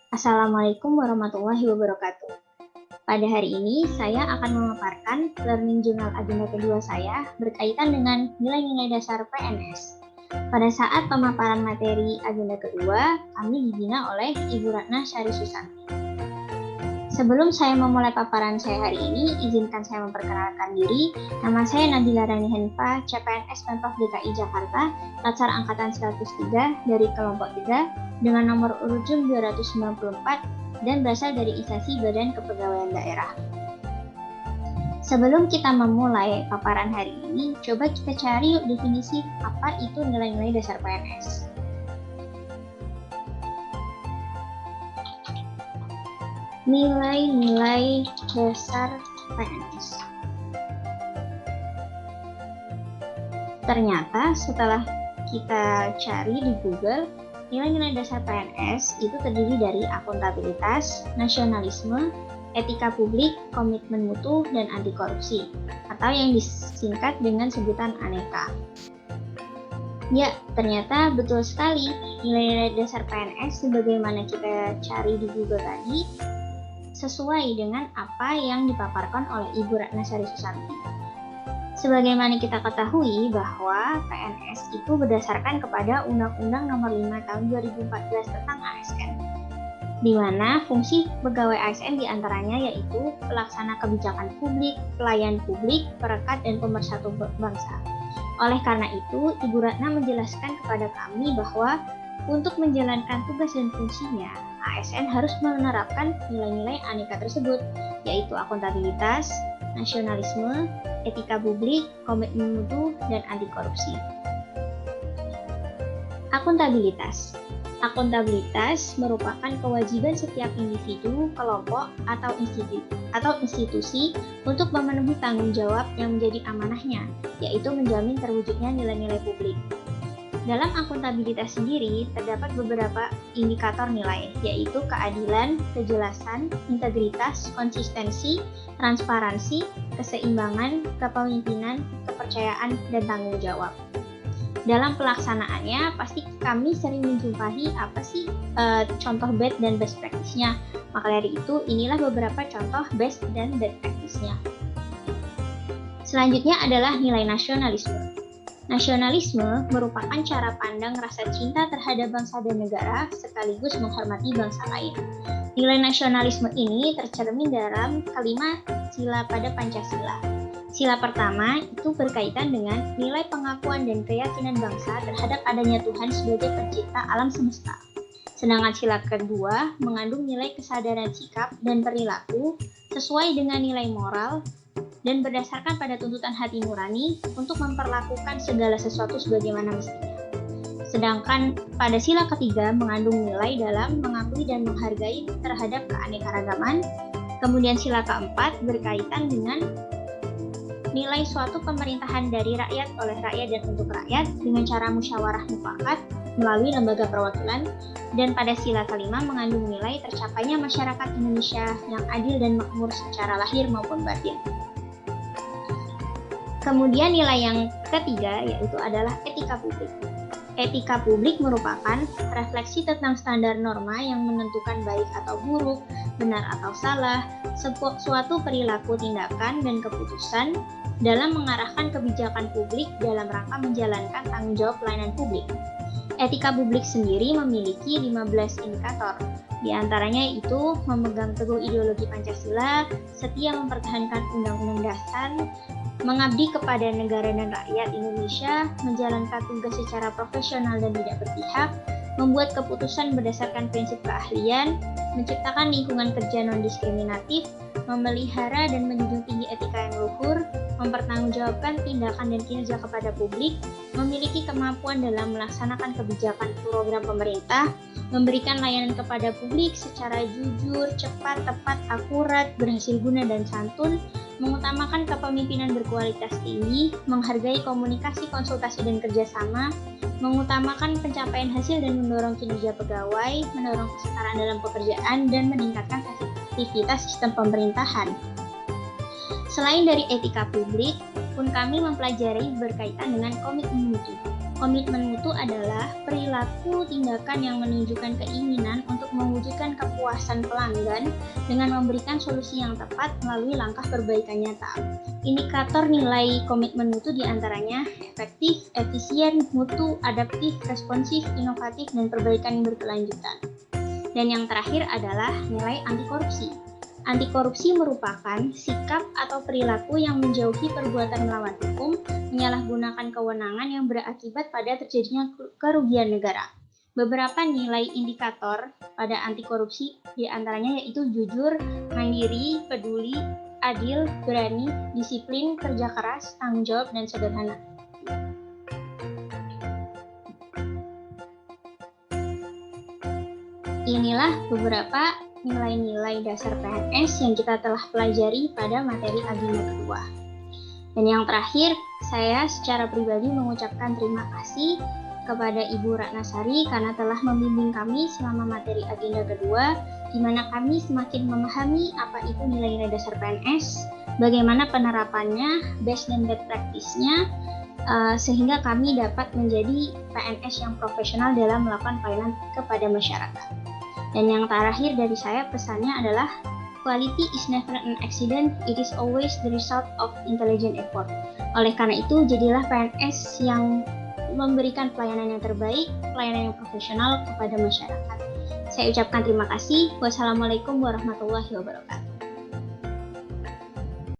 Assalamualaikum warahmatullahi wabarakatuh. Pada hari ini, saya akan memaparkan Learning Journal agenda kedua saya berkaitan dengan nilai-nilai dasar PNS. Pada saat pemaparan materi agenda kedua, kami dibina oleh Ibu Ratna Syari Susanti. Sebelum saya memulai paparan saya hari ini, izinkan saya memperkenalkan diri. Nama saya Nabila Rani Hanifah, CPNS Pemprov DKI Jakarta, Latsar Angkatan 103 dari kelompok 3 dengan nomor urut JUM 294 dan berasal dari instansi Badan Kepegawaian Daerah. Sebelum kita memulai paparan hari ini, coba kita cari yuk definisi apa itu nilai-nilai dasar PNS. Nilai-nilai dasar PNS. Ternyata setelah kita cari di Google, nilai-nilai dasar PNS itu terdiri dari akuntabilitas, nasionalisme, etika publik, komitmen mutu, dan anti korupsi, atau yang disingkat dengan sebutan ANEKA. Ya, ternyata betul sekali nilai-nilai dasar PNS sebagaimana kita cari di Google tadi sesuai dengan apa yang dipaparkan oleh Ibu Ratna Syari Susanti. Sebagaimana kita ketahui bahwa PNS itu berdasarkan kepada Undang-Undang Nomor 5 Tahun 2014 tentang ASN, di mana fungsi pegawai ASN diantaranya yaitu pelaksana kebijakan publik, pelayan publik, perekat, dan pemersatu bangsa. Oleh karena itu, Ibu Ratna menjelaskan kepada kami bahwa untuk menjalankan tugas dan fungsinya, ASN harus menerapkan nilai-nilai ANEKA tersebut, yaitu akuntabilitas, nasionalisme, etika publik, komitmen mutu, dan anti korupsi. Akuntabilitas. Akuntabilitas merupakan kewajiban setiap individu, kelompok, atau institusi untuk memenuhi tanggung jawab yang menjadi amanahnya, yaitu menjamin terwujudnya nilai-nilai publik. Dalam akuntabilitas sendiri, terdapat beberapa indikator nilai, yaitu keadilan, kejelasan, integritas, konsistensi, transparansi, keseimbangan, kepemimpinan, kepercayaan, dan tanggung jawab. Dalam pelaksanaannya, pasti kami sering menjumpai apa sih contoh best dan best practice-nya. Maka dari itu, inilah beberapa contoh best dan best practice-nya. Selanjutnya adalah nilai nasionalisme. Nasionalisme merupakan cara pandang rasa cinta terhadap bangsa dan negara sekaligus menghormati bangsa lain. Nilai nasionalisme ini tercermin dalam kelima sila pada Pancasila. Sila pertama itu berkaitan dengan nilai pengakuan dan keyakinan bangsa terhadap adanya Tuhan sebagai pencipta alam semesta. Sedangkan sila kedua mengandung nilai kesadaran sikap dan perilaku sesuai dengan nilai moral dan berdasarkan pada tuntutan hati nurani untuk memperlakukan segala sesuatu sebagaimana mestinya. Sedangkan pada sila ketiga mengandung nilai dalam mengakui dan menghargai terhadap keanekaragaman. Kemudian sila keempat berkaitan dengan nilai suatu pemerintahan dari rakyat, oleh rakyat, dan untuk rakyat dengan cara musyawarah mufakat melalui lembaga perwakilan. Dan pada sila kelima mengandung nilai tercapainya masyarakat Indonesia yang adil dan makmur secara lahir maupun batin. Kemudian nilai yang ketiga yaitu adalah etika publik. Etika publik merupakan refleksi tentang standar norma yang menentukan baik atau buruk, benar atau salah, suatu perilaku, tindakan, dan keputusan dalam mengarahkan kebijakan publik dalam rangka menjalankan tanggung jawab pelayanan publik. Etika publik sendiri memiliki 15 indikator. Di antaranya itu memegang teguh ideologi Pancasila, setia mempertahankan Undang-Undang Dasar, mengabdi kepada negara dan rakyat Indonesia, menjalankan tugas secara profesional dan tidak berpihak, membuat keputusan berdasarkan prinsip keahlian, menciptakan lingkungan kerja non-diskriminatif, memelihara dan menjunjung tinggi etika yang luhur, mempertanggungjawabkan tindakan dan kinerja kepada publik, memiliki kemampuan dalam melaksanakan kebijakan program pemerintah, memberikan layanan kepada publik secara jujur, cepat, tepat, akurat, berhasil guna, dan santun, mengutamakan kepemimpinan berkualitas tinggi, menghargai komunikasi, konsultasi, dan kerjasama, mengutamakan pencapaian hasil dan mendorong kinerja pegawai, mendorong kesetaraan dalam pekerjaan, dan meningkatkan efektivitas sistem pemerintahan. Selain dari etika publik, pun kami mempelajari berkaitan dengan komitmen mutu. Komitmen mutu adalah perilaku tindakan yang menunjukkan keinginan untuk mewujudkan kepuasan kepuasan pelanggan dengan memberikan solusi yang tepat melalui langkah perbaikan nyata. Indikator nilai komitmen mutu diantaranya efektif, efisien, mutu, adaptif, responsif, inovatif, dan perbaikan yang berkelanjutan. Dan yang terakhir adalah nilai anti korupsi. Anti korupsi merupakan sikap atau perilaku yang menjauhi perbuatan melawan hukum, menyalahgunakan kewenangan yang berakibat pada terjadinya kerugian negara. Beberapa nilai indikator pada anti korupsi diantaranya yaitu jujur, mandiri, peduli, adil, berani, disiplin, kerja keras, tanggung jawab, dan sederhana. Inilah beberapa nilai-nilai dasar PNS yang kita telah pelajari pada materi agenda kedua. Dan yang terakhir, saya secara pribadi mengucapkan terima kasih kepada Ibu Ratnasari karena telah membimbing kami selama materi agenda kedua, di mana kami semakin memahami apa itu nilai-nilai dasar PNS, bagaimana penerapannya, best dan best practice-nya, sehingga kami dapat menjadi PNS yang profesional dalam melakukan pelayanan kepada masyarakat. Dan yang terakhir dari saya pesannya adalah quality is never an accident, it is always the result of intelligent effort. Oleh karena itu, jadilah PNS yang memberikan pelayanan yang terbaik, pelayanan yang profesional kepada masyarakat. Saya ucapkan terima kasih. Wassalamualaikum warahmatullahi wabarakatuh.